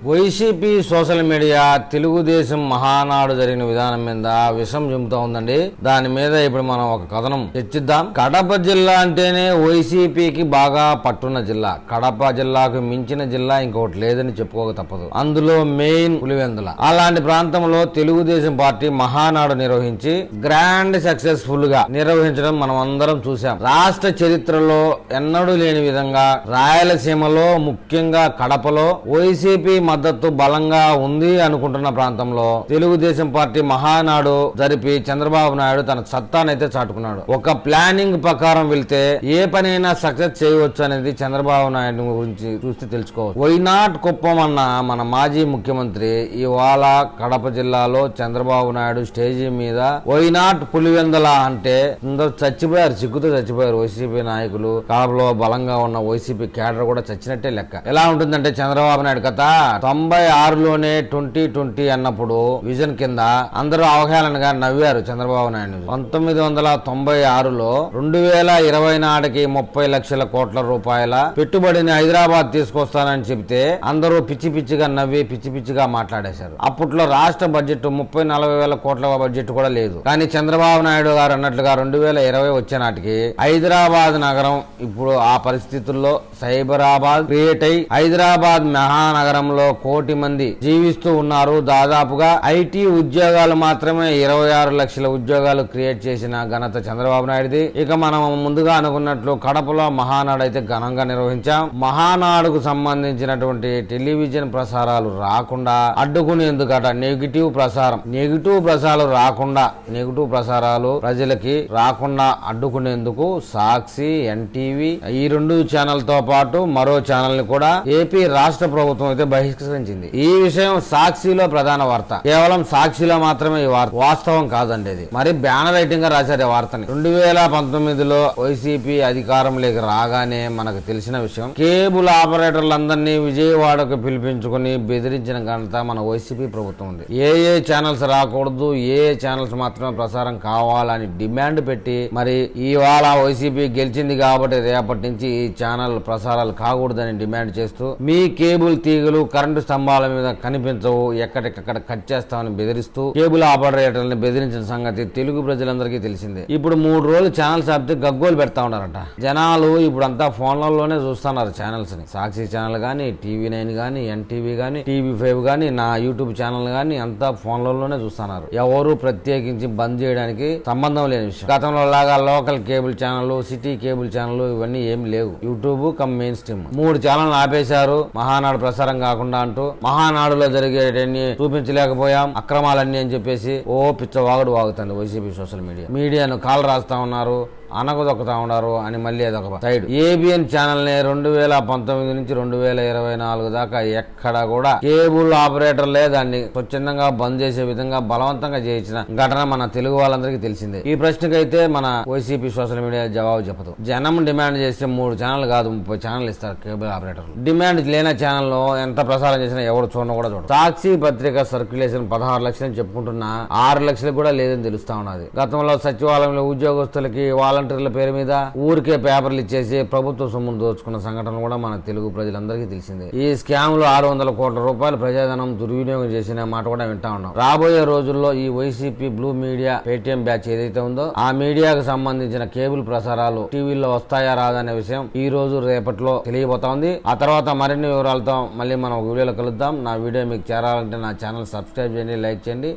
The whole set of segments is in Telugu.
YCP social media Telugu Desam Mahanadu జరిగిన విధానం మీద విషం చెబుతా ఉందండి. దాని మీద ఇప్పుడు మనం ఒక కథనం చర్చిద్దాం. కడప జిల్లా అంటేనే వైసీపీకి బాగా పట్టున్న జిల్లా. కడప జిల్లాకు మించిన జిల్లా ఇంకొకటి లేదని చెప్పుకోక తప్పదు. అందులో మెయిన్ పులివెందుల. అలాంటి ప్రాంతంలో తెలుగుదేశం పార్టీ మహానాడు నిర్వహించి గ్రాండ్ సక్సెస్ఫుల్ గా నిర్వహించడం మనం అందరం చూసాం. రాష్ట్ర చరిత్రలో ఎన్నడూ లేని విధంగా రాయలసీమలో, ముఖ్యంగా కడపలో వైసీపీ మద్దతు బలంగా ఉంది అనుకుంటున్న ప్రాంతంలో తెలుగుదేశం పార్టీ మహానాడు జరిపి చంద్రబాబు నాయుడు తన సత్తానైతే చాటుకున్నాడు. ఒక ప్లానింగ్ ప్రకారం వెళ్తే ఏ పనైనా సక్సెస్ చేయవచ్చు అనేది చంద్రబాబు నాయుడు గురించి చూస్తే తెలుసుకోవచ్చు. వైనాట్ కుప్పం అన్న మన మాజీ ముఖ్యమంత్రి ఇవాళ కడప జిల్లాలో చంద్రబాబు నాయుడు స్టేజీ మీద వైనాట్ పులివెందల అంటే అందరూ చచ్చిపోయారు, సిగ్గుతో చచ్చిపోయారు. వైసీపీ నాయకులు, కడపలో బలంగా ఉన్న వైసీపీ కేడర్ కూడా చచ్చినట్టే లెక్క. ఎలా ఉంటుందంటే చంద్రబాబు నాయుడు కథ 96లోనే 2020 అన్నప్పుడు విజన్ కింద అందరూ అవహేళనగా నవ్వారు చంద్రబాబు నాయుడు. 1996లో 2020 నాటికి 30 లక్షల కోట్ల రూపాయల పెట్టుబడిని హైదరాబాద్ తీసుకొస్తానని చెబితే అందరూ పిచ్చి పిచ్చిగా నవ్వి పిచ్చి పిచ్చిగా మాట్లాడేశారు. అప్పట్లో రాష్ట్ర బడ్జెట్ 30-40 వేల కోట్ల బడ్జెట్ కూడా లేదు. కానీ చంద్రబాబు నాయుడు గారు అన్నట్లుగా 2020 వచ్చే నాటికి హైదరాబాద్ నగరం ఇప్పుడు ఆ పరిస్థితుల్లో సైబరాబాద్ క్రియేట్ అయి హైదరాబాద్ మహానగరంలో 1 కోటి మంది జీవిస్తూ ఉన్నారు. దాదాపుగా ఐటీ ఉద్యోగాలు మాత్రమే 26 లక్షల ఉద్యోగాలు క్రియేట్ చేసిన ఘనత చంద్రబాబు నాయుడుది. ఇక మనం ముందుగా అనుకున్నట్లు కడపలో మహానాడు అయితే ఘనంగా నిర్వహించాం. మహానాడుకు సంబంధించినటువంటి టెలివిజన్ ప్రసారాలు రాకుండా అడ్డుకునేందుకట నెగిటివ్ ప్రసారాలు రాకుండా, నెగిటివ్ ప్రసారాలు ప్రజలకి రాకుండా అడ్డుకునేందుకు సాక్షి, ఎన్టీవీ ఈ 2 ఛానల్ తో పాటు మరో ఛానల్ ని కూడా ఏపీ రాష్ట్ర ప్రభుత్వం అయితే బహిష్కరించింది. ఈ విషయం సాక్షిలో ప్రధాన వార్త. కేవలం సాక్షిలో మాత్రమే ఈ వార్త, వాస్తవం కాదండి ఇది. మరి బ్యానర్ రైటింగ్ గా రాశారు ఈ వార్తని. 2019లో వైసీపీ అధికారంలోకి రాగానే మనకు తెలిసిన విషయం, కేబుల్ ఆపరేటర్లందరినీ విజయవాడకు పిలిపించుకుని బెదిరించిన ఘనత మన వైసీపీ ప్రభుత్వం ఉంది. ఏ ఛానల్స్ రాకూడదు, ఏ ఛానల్స్ మాత్రమే ప్రసారం కావాలని డిమాండ్ పెట్టి మరి ఇవాళ వైసీపీ గెలిచింది కాబట్టి రేపటి నుంచి ఈ ఛానల్ ప్రసారాలు కాకూడదని డిమాండ్ చేస్తూ మీ కేబుల్ తీగలు, కరెంటు స్తంభాల మీద కనిపించవు, ఎక్కడికక్కడ కట్ చేస్తామని బెదిరిస్తూ కేబుల్ ఆపరేటర్లను బెదిరించిన సంగతి తెలుగు ప్రజలందరికీ తెలిసిందే. ఇప్పుడు 3 రోజులు ఛానల్స్ ఆపితే గగ్గోలు పెడతా ఉన్నారట జనాలు. ఇప్పుడు అంతా ఫోన్లలోనే చూస్తున్నారు ఛానల్స్ ని. సాక్షి ఛానల్ గానీ, TV9 గానీ, ఎన్టీవీ గానీ, TV5 గానీ, నా యూట్యూబ్ ఛానల్ గానీ అంతా ఫోన్లలోనే చూస్తున్నారు. ఎవరు ప్రత్యేకించి బంద్ చేయడానికి సంబంధం లేని విషయం. గతంలో లాగా local cable channel, city cable channel ఇవన్నీ ఏమి లేవు. YouTube come main stream 3 channel ఆపేశారు మహానాడు ప్రసారం కాకుండా అంటూ. మహానాడులో జరిగేటన్ని చూపించలేకపోయాం, అక్రమాలన్నీ అని చెప్పేసి పిచ్చవాగుడు వాగుతుంది వైసీపీ సోషల్ మీడియాను కాలు రాస్తా ఉన్నారు, అనగదొక్కుతా ఉన్నారు అని మళ్ళీ అదొక సైడ్. ఏబిఎన్ ఛానల్ ని 2019 నుంచి 2024 దాకా ఎక్కడ కూడా కేబుల్ ఆపరేటర్లే దాన్ని స్వచ్ఛందంగా బంద్ చేసే విధంగా బలవంతంగా చేయించిన ఘటన మన తెలుగు వాళ్ళందరికీ తెలిసిందే. ఈ ప్రశ్నకైతే మన వైసీపీ సోషల్ మీడియా జవాబు చెప్పదు. జనం డిమాండ్ చేస్తే 3 ఛానల్ కాదు 30 ఛానల్ ఇస్తారు కేబుల్ ఆపరేటర్లు. డిమాండ్ లేని ఛానల్ లో ఎంత ప్రసారం చేసినా ఎవరు చూడను కూడా చూడరు. సాక్షి పత్రిక సర్క్యులేషన్ 16 లక్షలని చెప్పుకుంటున్నా 6 లక్షలకు కూడా లేదని తెలుస్తా ఉన్నది. గతంలో సచివాలయంలో ఉద్యోగస్తులకి వాలంటీర్ల పేరు మీద ఊరికే పేపర్లు ఇచ్చేసి ప్రభుత్వ సొమ్మును దోచుకున్న సంఘటన కూడా మన తెలుగు ప్రజలందరికీ తెలిసిందే. ఈ స్కామ్ లో 600 కోట్ల రూపాయల ప్రజాధనం దుర్వినియోగం చేసిన మాట కూడా వింటా ఉన్నాం. రాబోయే రోజుల్లో ఈ YCP blue media Paytm batch ఏదైతే ఉందో ఆ మీడియాకు సంబంధించిన కేబుల్ ప్రసారాలు టీవీలో వస్తాయా రాదనే విషయం ఈ రోజు రేపట్లో తెలియబోతా ఉంది. ఆ తర్వాత మరిన్ని వివరాలతో మళ్ళీ మనం ఒక వీడియోలో కలుద్దాం. నా వీడియో మీకు చేరాలంటే నా ఛానల్ సబ్స్క్రైబ్ చేయండి, లైక్ చేయండి.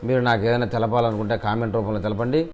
మీరు నాకు ఏదైనా తెలపాలనుకుంటే కామెంట్ రూపంలో తెలపండి.